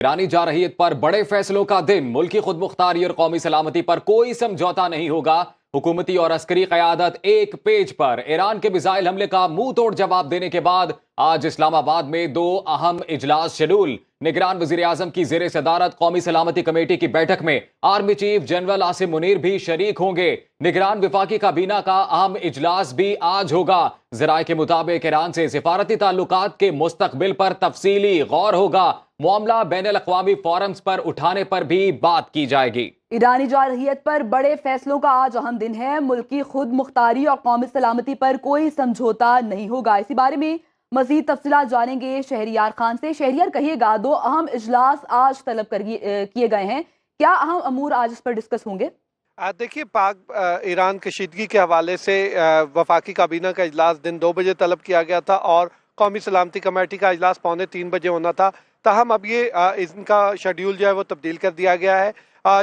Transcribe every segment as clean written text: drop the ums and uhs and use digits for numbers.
ईरानी जारहियत पर बड़े फैसलों का दिन। मुल्की खुद मुख्तारी और कौमी सलामती पर कोई समझौता नहीं होगा। हुकूमती और अस्करी क़यादत एक पेज पर। ईरान के मिसाइल हमले का मुंह तोड़ जवाब देने के बाद आज इस्लामाबाद में दो अहम इजलास शेड्यूल। निगरान वजीर आजम की जेर सदारत कौमी सलामती कमेटी की बैठक में army chief general Asim Munir भी शरीक होंगे। निगरान विफाकी काबीना का अहम इजलास भी आज होगा। जराये के मुताबिक ईरान से सिफारती ताल्लुकात के मुस्तकबिल पर तफसीली गौर होगा। मामला बैनुल अक़वामी फोरम्स पर उठाने पर भी बात की जाएगी। ईरानी जारहियत पर बड़े फैसलों का आज अहम दिन है। मुल्की खुद मुख्तारी और कौमी सलामती पर कोई समझौता नहीं होगा। इसी बारे में मजीद तफसीलात जानेंगे शहरियार खान से। शहरियार, कहिएगा, दो अहम इजलास आज तलब किए गए हैं, क्या अहम अमूर आज इस पर डिस्कस होंगे? देखिए, पाक ईरान कशीदगी के हवाले से वफाकी काबीना का इजलास दिन 2 बजे तलब किया गया था और कौमी सलामती कमेटी का इजलास पौने 3 बजे होना था। ताहम अब ये इनका शेड्यूल जो है वो तब्दील कर दिया गया है।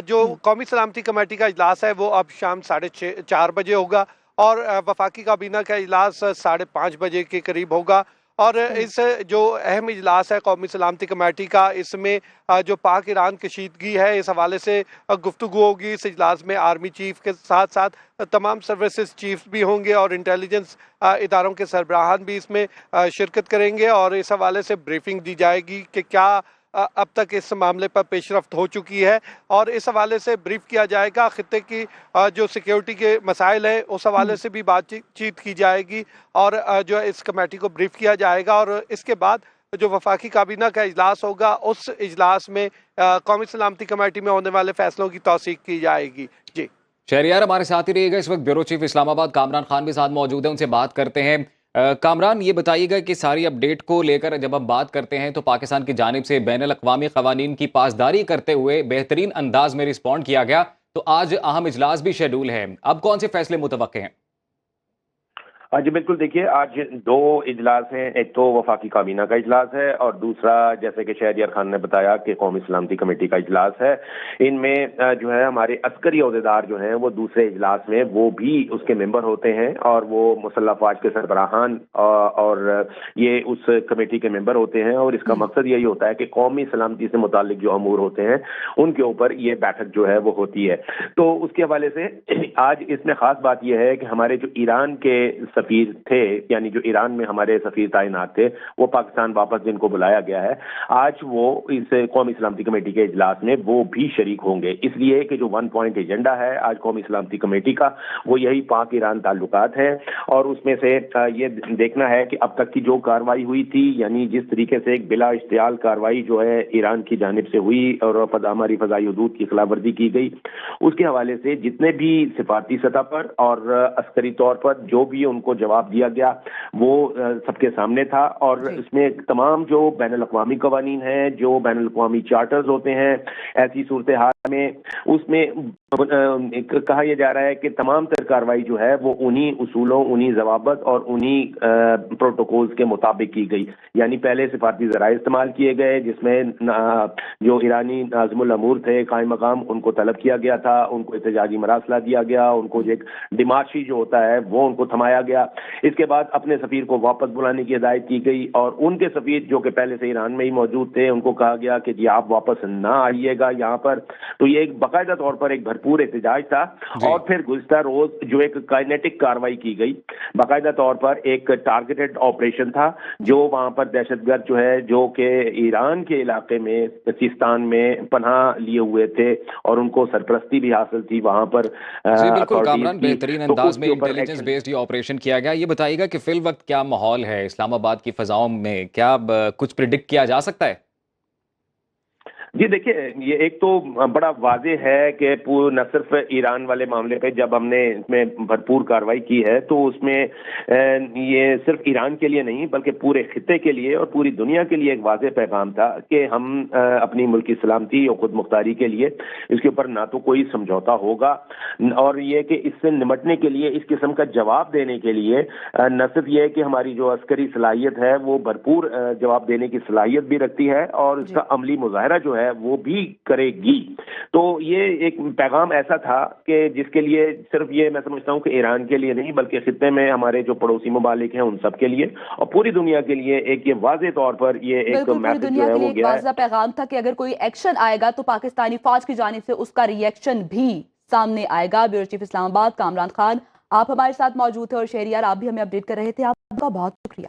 जो कौमी सलामती कमेटी का इजलास है वो अब शाम 4:30 बजे होगा और वफाकी काबीना का इजलास 5:30 बजे के करीब होगा। और इस जो अहम इजलास है कौमी सलामती कमेटी का, इसमें जो पाक ईरान कशीदगी है इस हवाले से गुफ्तगू होगी। इस इजलास में आर्मी चीफ के साथ साथ तमाम सर्विसेज चीफ भी होंगे और इंटेलिजेंस इदारों के सरबराहान भी इसमें शिरकत करेंगे और इस हवाले से ब्रीफिंग दी जाएगी कि क्या अब तक इस मामले पर पेशरफ्त हो चुकी है और इस हवाले से ब्रीफ किया जाएगा। खित्ते की जो सिक्योरिटी के मसाइल है उस हवाले से भी बातचीत की जाएगी और जो इस कमेटी को ब्रीफ किया जाएगा। और इसके बाद जो वफाकी काबीना का इजलास होगा उस इजलास में कौमी सलामती कमेटी में होने वाले फैसलों की तौसीक की जाएगी। जी शहरियार हमारे साथ ही रहिएगा। इस वक्त ब्यूरो चीफ इस्लामाबाद कामरान खान भी साथ मौजूद हैं, उनसे बात करते हैं। कामरान, ये बताइएगा कि सारी अपडेट को लेकर जब हम बात करते हैं तो पाकिस्तान की जानिब से बैनुल अक़वामी क़वानीन की पासदारी करते हुए बेहतरीन अंदाज में रिस्पॉन्ड किया गया, तो आज अहम इजलास भी शेड्यूल है। अब कौन से फैसले मुतवक्के हैं? जी बिल्कुल, देखिए आज दो इजलास हैं। एक तो वफाकी काबीना का इजलास है और दूसरा, जैसे कि शहरियार खान ने बताया, कि कौमी सलामती कमेटी का इजलास है। इनमें जो है हमारे अस्करी अहदेदार जो हैं वो दूसरे इजलास में वो भी उसके मेंबर होते हैं और वो मुसल्लह अफवाज के सरबराहान और ये उस कमेटी के मेंबर होते हैं। और इसका मकसद यही होता है कि कौमी सलामती से मुतालिक जो अमूर होते हैं उनके ऊपर ये बैठक जो है वो होती है। तो उसके हवाले से आज इसमें खास बात यह है कि हमारे जो ईरान के सफीर थे, यानी जो ईरान में हमारे सफीर तैनात थे, वो पाकिस्तान वापस जिनको बुलाया गया है, आज वो इस कौमी सलामती कमेटी के इजलास में वो भी शरीक होंगे। इसलिए कि जो 1 पॉइंट एजेंडा है आज कौमी सलामती कमेटी का वो यही पाक ईरान ताल्लुकात हैं और उसमें से ये देखना है कि अब तक की जो कार्रवाई हुई थी, यानी जिस तरीके से एक बिला इश्तियाल कार्रवाई जो है ईरान की जानिब से हुई और हमारी फजाई हुदूद की खिलाफवर्जी की गई, उसके हवाले से जितने भी सिफारती सतह पर और अस्करी तौर पर जो भी उनको जवाब दिया गया वो सबके सामने था। और इसमें तमाम जो बैनुल अक़वामी क़वानीन हैं, जो बैनुल अक़वामी चार्टर्स होते हैं, ऐसी सूरत हाल में उसमें कहा यह जा रहा है कि तमाम तर कार्रवाई जो है वो उन्हीं उसूलों, उन्हीं ज़वाबत और उन्हीं प्रोटोकॉल्स के मुताबिक की गई। यानी पहले सिफारती ज़राए इस्तेमाल किए गए जिसमें जो ईरानी नाज़िमुल अमूर थे कायम मकाम, उनको तलब किया गया था, उनको एहतजाजी मरासला दिया गया, उनको एक डिमार्शी जो होता है वो उनको थमाया गया। इसके बाद अपने सफीर को वापस बुलाने की हिदायत की गई और उनके सफीर जो कि पहले से ईरान में ही मौजूद थे उनको कहा गया कि जी आप वापस ना आइएगा यहाँ पर। तो ये एक बाकायदा तौर पर एक भरपूर एहतजाज था। और फिर गुज़िश्ता रोज जो एक काइनेटिक कार्रवाई की गई, बाकायदा तौर पर एक टारगेटेड ऑपरेशन था जो वहां पर दहशतगर्द जो है जो कि ईरान के इलाके में सिस्तान में पनाह लिए हुए थे और उनको सरपरस्ती भी हासिल थी वहां पर। जी बिल्कुल कामरान, बेहतरीन अंदाज में इंटेलिजेंस बेस्ड ये ऑपरेशन किया गया। ये बताइएगा कि फिल वक्त क्या माहौल है इस्लामाबाद की फजाओं में, क्या कुछ प्रिडिक्ट किया जा सकता है? जी देखिए, ये एक तो बड़ा वाज़ेह है कि न सिर्फ ईरान वाले मामले पे जब हमने इसमें भरपूर कार्रवाई की है तो उसमें ये सिर्फ ईरान के लिए नहीं बल्कि पूरे खित्ते के लिए और पूरी दुनिया के लिए एक वाज़ेह पैगाम था कि हम अपनी मुल्की सलामती और खुद मुख्तारी के लिए इसके ऊपर ना तो कोई समझौता होगा और ये कि इससे निमटने के लिए, इस किस्म का जवाब देने के लिए न सिर्फ ये कि हमारी जो अस्करी सलाहियत है वो भरपूर जवाब देने की सलाहियत भी रखती है और इसका अमली मुजाहरा जो ہے وہ بھی کرے گی. تو یہ ایک پیغام ایسا تھا کہ جس کے لیے صرف یہ میں سمجھتا ہوں کہ ایران کے لیے نہیں بلکہ خطے میں ہمارے جو پڑوسی ممالک ہیں ان سب کے لیے اور پوری دنیا کے لیے ایک یہ واضح طور پر یہ ایک بالکل پوری میسج دنیا جو ہے کے لیے وہ ایک گیا ہے. واضح پیغام تھا کہ اگر کوئی ایکشن آئے گا تو پاکستانی فوج کی جانب سے اس کا ری ایکشن بھی سامنے آئے گا. بیورو چیف اسلام آباد کامران خان آپ ہمارے ساتھ موجود تھے اور شہریار آپ بھی ہمیں اپڈیٹ کر رہے تھے. آپ کا بہت شکریہ.